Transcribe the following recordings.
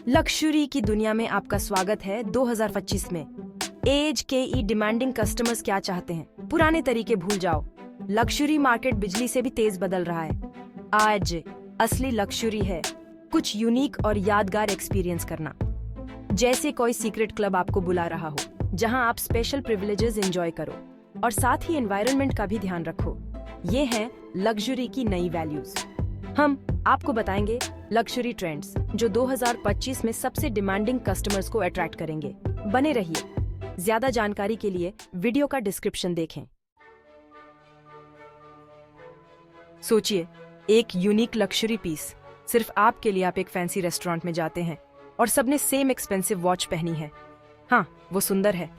Luxury की दुनिया में आपका स्वागत है 2025 में। एज के डिमांडिंग कस्टमर्स क्या चाहते हैं? पुराने तरीके भूल जाओ। लक्जरी मार्केट बिजली से भी तेज बदल रहा है। आज असली लक्जरी है कुछ यूनिक और यादगार एक्सपीरियंस करना। जैसे कोई सीक्रेट क्लब आपको बुला रहा हो, जहां आप स्पेशल प्रिविलेजेस एंजॉय करो और साथ ही एनवायरनमेंट का भी ध्यान रखो। ये है लक्जरी की नई वैल्यूज। हम आपको बताएंगे लक्जरी ट्रेंड्स जो 2025 में सबसे डिमांडिंग कस्टमर्स को अट्रैक्ट करेंगे। बने रहिए। ज्यादा जानकारी के लिए वीडियो का डिस्क्रिप्शन देखें। सोचिए, एक यूनिक लक्जरी पीस सिर्फ आपके लिए। आप एक फैंसी रेस्टोरेंट में जाते हैं और सबने सेम एक्सपेंसिव वॉच पहनी है। हाँ, वो सुंदर है,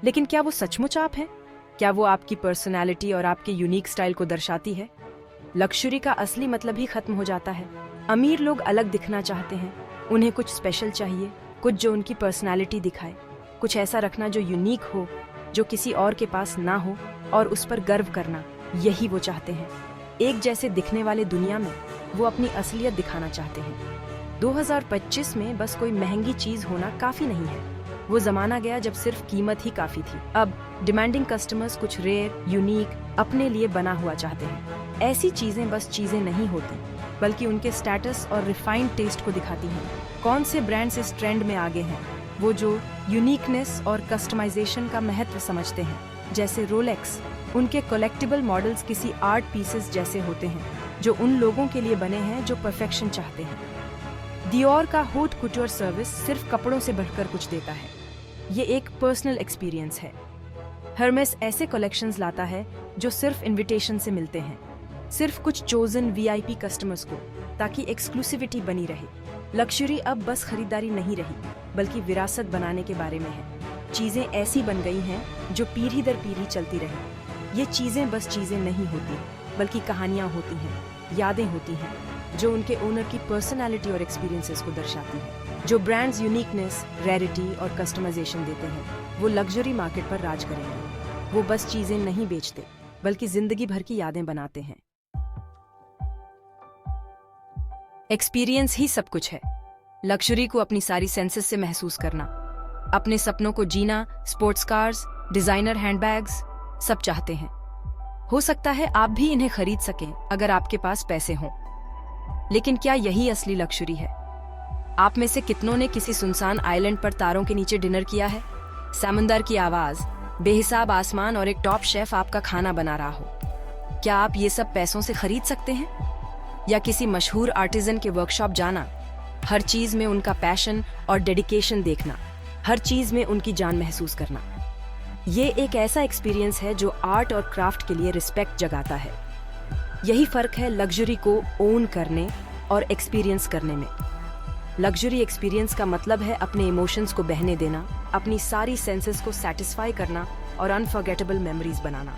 लेकिन क्या वो सचमुच आप हैं? क्या वो आपकी पर्सनालिटी और आपके यूनिक स्टाइल को दर्शाती है? लक्जरी का असली मतलब ही खत्म हो जाता है। अमीर लोग अलग दिखना चाहते हैं, उन्हें कुछ स्पेशल चाहिए, कुछ जो उनकी पर्सनालिटी दिखाए, कुछ ऐसा रखना जो यूनिक हो, जो किसी और के पास ना हो, और उस पर गर्व करना। यही वो चाहते हैं। एक जैसे दिखने वाले दुनिया में वो अपनी असलियत दिखाना चाहते हैं। 2025 में बस कोई महंगी चीज होना काफी नहीं है। वो जमाना गया जब सिर्फ कीमत ही काफी थी। अब डिमांडिंग कस्टमर्स कुछ रेयर, यूनिक, अपने लिए बना हुआ चाहते हैं। ऐसी चीजें बस चीजें नहीं होती, बल्कि उनके स्टेटस और रिफाइंड टेस्ट को दिखाती हैं। कौन से ब्रांड्स इस ट्रेंड में आगे हैं? वो जो यूनिकनेस और कस्टमाइजेशन का महत्व समझते हैं। जैसे रोलेक्स, उनके कलेक्टिबल मॉडल्स किसी आर्ट पीसेस जैसे होते हैं, जो उन लोगों के लिए बने हैं जो परफेक्शन चाहते हैं। डियोर का होट कुट्योर सर्विस सिर्फ कपड़ों से बढ़कर कुछ देता है। ये एक पर्सनल एक्सपीरियंस है। हर्मेस ऐसे कलेक्शंस लाता है जो सिर्फ इनविटेशन से मिलते हैं, सिर्फ कुछ चोजन वीआईपी कस्टमर्स को, ताकि एक्सक्लूसिविटी बनी रहे। लक्जरी अब बस खरीदारी नहीं रही, बल्कि विरासत बनाने के बारे में है। चीजें ऐसी बन गई हैं जो पीढ़ी दर पीढ़ी चलती रहे। ये चीजें बस चीजें नहीं होती, बल्कि कहानियां होती हैं, यादें होती हैं, जो उनके ओनर की पर्सनालिटी और एक्सपीरियंसेस को दर्शाती हैं। जो ब्रांड्स यूनिकनेस, रेयरिटी और कस्टमाइजेशन देते हैं, वो लक्जरी मार्केट पर राज करेंगे। वो बस चीजें नहीं बेचते, बल्कि जिंदगी भर की यादें बनाते हैं। एक्सपीरियंस ही सब कुछ है। लक्जरी को अपनी सारी सेंसेस से महसूस करना, अपने सपनों को जीना। स्पोर्ट्स कार्स, डिजाइनर हैंडबैग्स, सब चाहते हैं। हो सकता है आप भी इन्हें खरीद सकें अगर आपके पास पैसे हों, लेकिन क्या यही असली लक्जरी है? आप में से कितनों ने किसी सुनसान आइलैंड पर तारों के नीचे डिनर किया है? समंदर की आवाज, बेहिसाब आसमान और एक टॉप शेफ आपका खाना बना रहा हो। क्या आप ये सब पैसों से खरीद सकते हैं? या किसी मशहूर आर्टिजन के वर्कशॉप जाना, हर चीज में उनका पैशन और डेडिकेशन देखना, हर चीज में उनकी जान महसूस करना। ये एक ऐसा एक्सपीरियंस है जो आर्ट और क्राफ्ट के लिए रिस्पेक्ट जगाता है। यही फर्क है लक्जरी को ओन करने और एक्सपीरियंस करने में। लक्जरी एक्सपीरियंस का मतलब है अपने इमोशंस को बहने देना, अपनी सारी सेंसेस को सेटिस्फाई करना और अनफॉरगेटेबल मेमोरीज बनाना।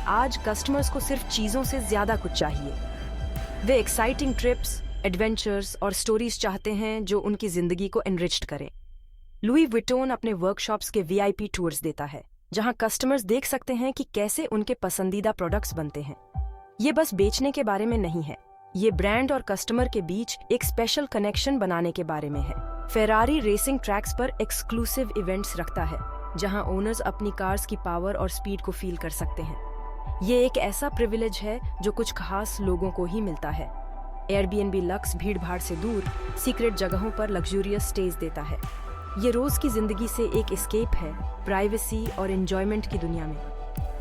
आज कस्टमर्स को सिर्फ चीजों से ज्यादा कुछ चाहिए। वे एक्साइटिंग ट्रिप्स, एडवेंचर्स और स्टोरीज चाहते हैं जो उनकी जिंदगी को एनरिच्ड करें। लुई विटोन अपने वर्कशॉप्स के वीआईपी टूर्स देता है, जहां कस्टमर्स देख सकते हैं कि कैसे उनके पसंदीदा प्रोडक्ट्स बनते हैं। ये बस बेचने के बारे में नहीं है, ये ब्रांड और कस्टमर के बीच एक स्पेशल कनेक्शन बनाने के बारे में है। फेरारी रेसिंग ट्रैक्स पर एक्सक्लूसिव इवेंट्स रखता है, जहां ओनर्स अपनी कार्स की पावर और स्पीड को फील कर सकते हैं। ये एक ऐसा प्रिविलेज है जो कुछ खास लोगों को ही मिलता है। एयरबीएनबी लक्स भीड़ भाड़ से दूर सीक्रेट जगहों पर लग्जूरियस स्टेज देता है। ये रोज की जिंदगी से एक एस्केप है, प्राइवेसी और एंजॉयमेंट की दुनिया में।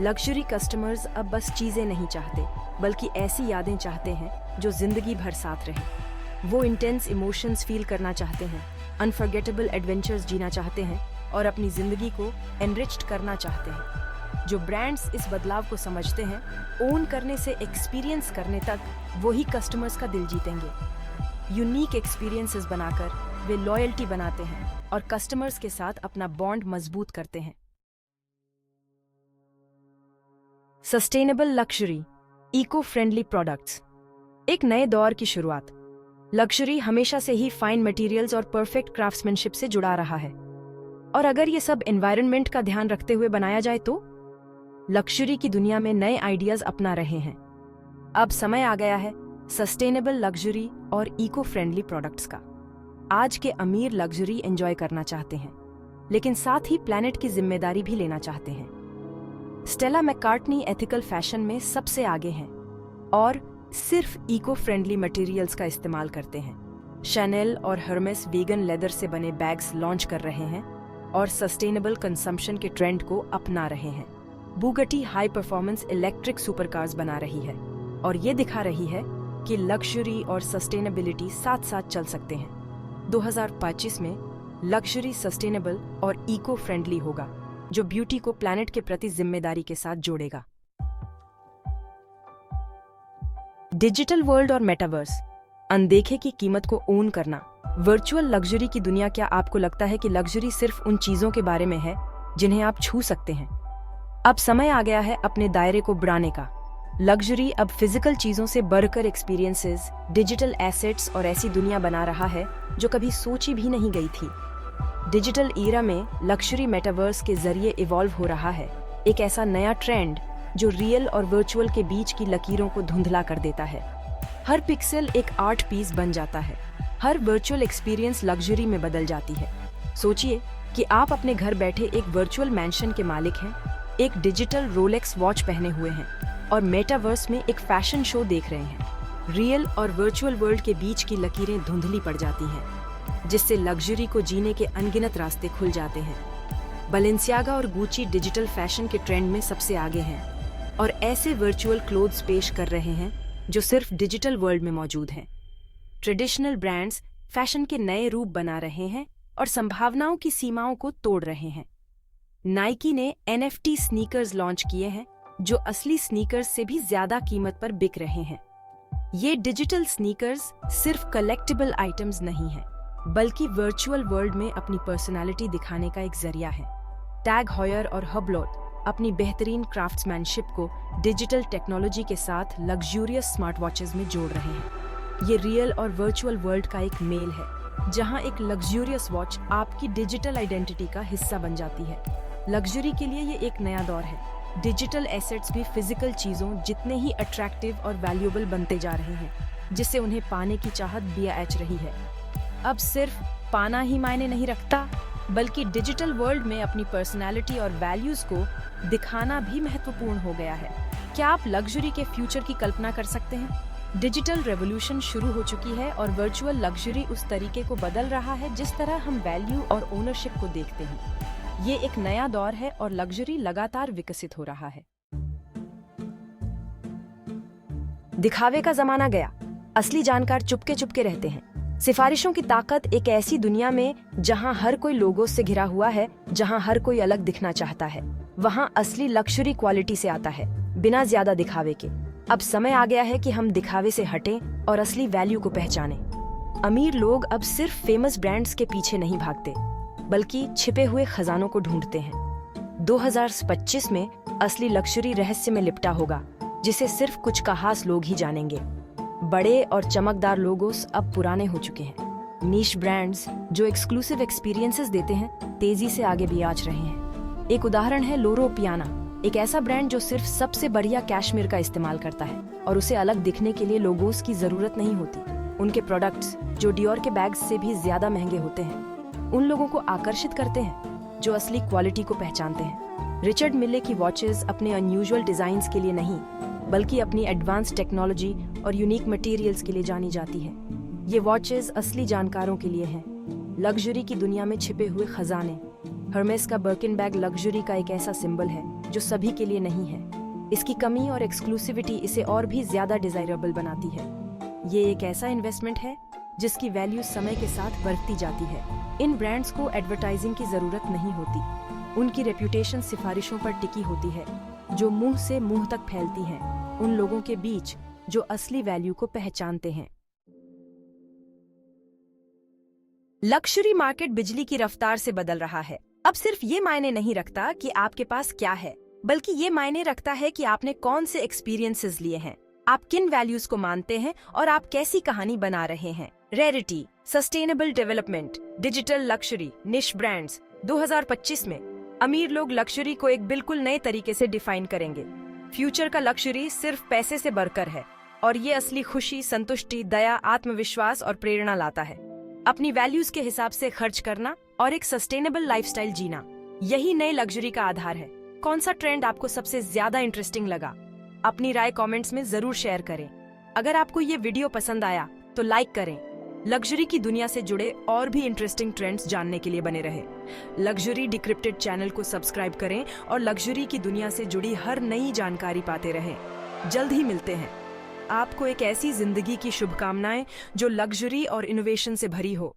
लक्जरी कस्टमर्स अब बस चीजें नहीं चाहते, बल्कि ऐसी यादें चाहते हैं जो जिंदगी भर साथ रहें। वो इंटेंस इमोशंस फील करना चाहते हैं, अनफॉरगेटेबल एडवेंचर्स जीना चाहते हैं और अपनी जिंदगी को एनरिच्ड करना चाहते हैं। जो ब्रांड्स इस बदलाव को समझते हैं, ओन करने से एक्सपीरियंस करने तक, वही कस्टमर्स का दिल जीतेंगे। यूनिक एक्सपीरियंसेस बनाकर वे लॉयल्टी बनाते हैं और कस्टमर्स के साथ अपना बॉन्ड मजबूत करते हैं। Sustainable luxury, eco friendly products. एक नए दौर की शुरुआत। लक्जरी हमेशा से ही फाइन मटेरियल्स और परफेक्ट क्राफ्ट्समैनशिप से जुड़ा रहा है, और अगर ये सब एनवायरनमेंट का ध्यान रखते हुए बनाया जाए तो लक्जरी की दुनिया में नए आइडियाज अपना रहे हैं। अब समय आ गया है सस्टेनेबल लक्जरी और इको फ्रेंडली प्रोडक्ट्स का। आज के अमीर लग्जरी एंजॉय करना चाहते हैं, लेकिन साथ ही प्लैनेट की जिम्मेदारी भी लेना चाहते हैं। स्टेला मैककार्टनी एथिकल फैशन में सबसे आगे हैं और सिर्फ इको फ्रेंडली मटेरियल्स का इस्तेमाल करते हैं। शैनेल और हर्मेस वीगन लेदर से बने बैग्स लॉन्च कर रहे हैं और सस्टेनेबल कंजम्पशन के ट्रेंड को अपना रहे हैं। Bugti high performance electric supercards बना रही है और ये दिखा रही है कि लग्जरी और सस्टेनेबिलिटी साथ साथ चल सकते हैं। 2025 में लग्जरी सस्टेनेबल और इको फ्रेंडली होगा, जो ब्यूटी को प्लैनेट के प्रति जिम्मेदारी के साथ जोड़ेगा। डिजिटल वर्ल्ड और मेटावर्स, अनदेखे की कीमत को ओन करना। वर्चुअल लग्जरी की दुनिया। क्या आपको लगता है कि लग्जरी सिर्फ उन चीजों के बारे में है जिन्हें आप छू सकते हैं? अब समय आ गया है अपने दायरे को बढ़ाने का। लग्जरी अब फिजिकल चीजों से बढ़कर एक्सपीरियंसेस, डिजिटल एसेट्स और ऐसी दुनिया बना रहा है जो कभी सोची भी नहीं गई थी। डिजिटल ईरा में लग्जरी मेटावर्स के जरिए इवॉल्व हो रहा है, एक ऐसा नया ट्रेंड जो रियल और वर्चुअल के बीच की लकीरों को धुंधला कर देता है। हर पिक्सल एक आर्ट पीस बन जाता है, हर वर्चुअल एक्सपीरियंस लग्जरी में बदल जाती है। सोचिए कि आप अपने घर बैठे एक वर्चुअल मैंशन के मालिक हैं, एक डिजिटल रोलेक्स वॉच पहने हुए हैं और मेटावर्स में एक फैशन शो देख रहे हैं। रियल और वर्चुअल वर्ल्ड के बीच की लकीरें धुंधली पड़ जाती हैं, जिससे लग्जरी को जीने के अनगिनत रास्ते खुल जाते हैं। बैलेंसियागा और गुची डिजिटल फैशन के ट्रेंड में सबसे आगे हैं और ऐसे वर्चुअल क्लोथ्स पेश कर रहे हैं जो सिर्फ डिजिटल वर्ल्ड में मौजूद हैं। ट्रेडिशनल ब्रांड्स फैशन के नए रूप बना रहे हैं और संभावनाओं की सीमाओं को तोड़ रहे हैं। नाइकी ने NFT स्नीकर्स लॉन्च किए हैं जो असली स्नीकर्स से भी ज्यादा कीमत पर बिक रहे हैं। ये डिजिटल स्नीकर्स सिर्फ कलेक्टिबल आइटम्स नहीं हैं, बल्कि वर्चुअल वर्ल्ड में अपनी पर्सनालिटी दिखाने का एक जरिया है। टैग हॉयर और हबलॉट अपनी बेहतरीन क्राफ्ट्समैनशिप को डिजिटल टेक्नोलॉजी के साथ लग्जूरियस स्मार्ट वॉचेस में जोड़ रहे हैं। ये रियल और वर्चुअल वर्ल्ड का एक मेल है, जहां एक लग्जूरियस वॉच आपकी डिजिटल आइडेंटिटी का हिस्सा बन जाती है। लग्जरी के लिए ये एक नया दौर है। डिजिटल एसेट्स भी फिजिकल चीजों जितने ही अट्रैक्टिव और वैल्यूएबल बनते जा रहे हैं, जिससे उन्हें पाने की चाहत बेअच रही है। अब सिर्फ पाना ही मायने नहीं रखता, बल्कि डिजिटल वर्ल्ड में अपनी पर्सनालिटी और वैल्यूज को दिखाना भी महत्वपूर्ण हो गया है। क्या आप लग्जरी के फ्यूचर की कल्पना कर सकते हैं? डिजिटल रेवोल्यूशन शुरू हो चुकी है और वर्चुअल लग्जरी उस तरीके को बदल रहा है जिस तरह हम वैल्यू और ओनरशिप को देखते हैं। ये एक नया दौर है और लग्जरी लगातार विकसित हो रहा है। दिखावे का जमाना गया, असली जानकार चुपके चुपके रहते हैं। सिफारिशों की ताकत एक ऐसी दुनिया में जहां हर कोई लोगों से घिरा हुआ है, जहां हर कोई अलग दिखना चाहता है, वहां असली लग्जरी क्वालिटी से आता है, बिना ज्यादा दिखावे के। अब समय आ गया है कि हम दिखावे से हटें और असली वैल्यू को पहचानें। अमीर लोग अब सिर्फ फेमस ब्रांड्स के पीछे नहीं भागते, बल्कि छिपे हुए खजानों को ढूंढते हैं। 2025 में असली लग्जरी रहस्य में लिपटा होगा, जिसे सिर्फ कुछ खास लोग ही जानेंगे। बड़े और चमकदार लोगोस अब पुराने हो चुके हैं। नीश ब्रांड्स जो एक्सक्लूसिव एक्सपीरियंसेस देते हैं, तेजी से आगे भी आच रहे हैं। एक उदाहरण है लोरो पियाना, एक ऐसा ब्रांड जो सिर्फ सबसे बढ़िया कैशमीर का इस्तेमाल करता है और उसे अलग दिखने के लिए लोगोस की जरूरत नहीं होती। उनके प्रोडक्ट्स, जो डियोर के बैग्स से भी ज्यादा महंगे होते हैं, उन लोगों को आकर्षित करते हैं जो असली क्वालिटी को पहचानते हैं। रिचर्ड मिले की वॉचेस अपने अनयूजुअल डिजाइन्स के लिए नहीं, बल्कि अपनी एडवांस टेक्नोलॉजी और यूनिक मटेरियल्स के लिए जानी जाती है। ये वॉचेस असली जानकारों के लिए हैं, लग्जरी की दुनिया में छिपे हुए खजाने। हर्मेस का बर्किन बैग लग्जरी का एक ऐसा सिंबल है जो सभी के लिए नहीं है। इसकी कमी और एक्सक्लूसिविटी इसे और भी ज्यादा डिजायरेबल बनाती है। ये एक ऐसा इन्वेस्टमेंट है जिसकी वैल्यू समय के साथ बढ़ती जाती है। इन ब्रांड्स को एडवर्टाइजिंग की जरूरत नहीं होती, उनकी रेप्यूटेशन सिफारिशों पर टिकी होती है, जो मुंह से मुंह तक फैलती हैं, उन लोगों के बीच जो असली वैल्यू को पहचानते हैं। लग्जरी मार्केट बिजली की रफ्तार से बदल रहा है। अब सिर्फ ये मायने नहीं रखता कि आपके पास क्या है, बल्कि ये मायने रखता है कि आपने कौन से एक्सपीरियंसेस लिए हैं, आप किन वैल्यूज को मानते हैं और आप कैसी कहानी बना रहे हैं। Rarity, sustainable development, digital luxury, निश ब्रांड्स। 2025 में अमीर लोग लग्जरी को एक बिल्कुल नए तरीके से डिफाइन करेंगे। फ्यूचर का लग्जरी सिर्फ पैसे से बढ़कर है और ये असली खुशी, संतुष्टि, दया, आत्मविश्वास और प्रेरणा लाता है। अपनी वैल्यूज के हिसाब से खर्च करना और एक सस्टेनेबल लाइफस्टाइल जीना, यही नए लग्जरी का आधार है। कौन सा ट्रेंड आपको सबसे ज्यादा इंटरेस्टिंग लगा? अपनी राय कमेंट्स में जरूर शेयर करें। अगर आपको ये वीडियो पसंद आया तो लाइक करें। लग्जरी की दुनिया से जुड़े और भी इंटरेस्टिंग ट्रेंड्स जानने के लिए बने रहे। लग्जरी डिक्रिप्टेड चैनल को सब्सक्राइब करें और लग्जरी की दुनिया से जुड़ी हर नई जानकारी पाते रहें। जल्द ही मिलते हैं। आपको एक ऐसी जिंदगी की शुभकामनाएं जो लग्जरी और इनोवेशन से भरी हो।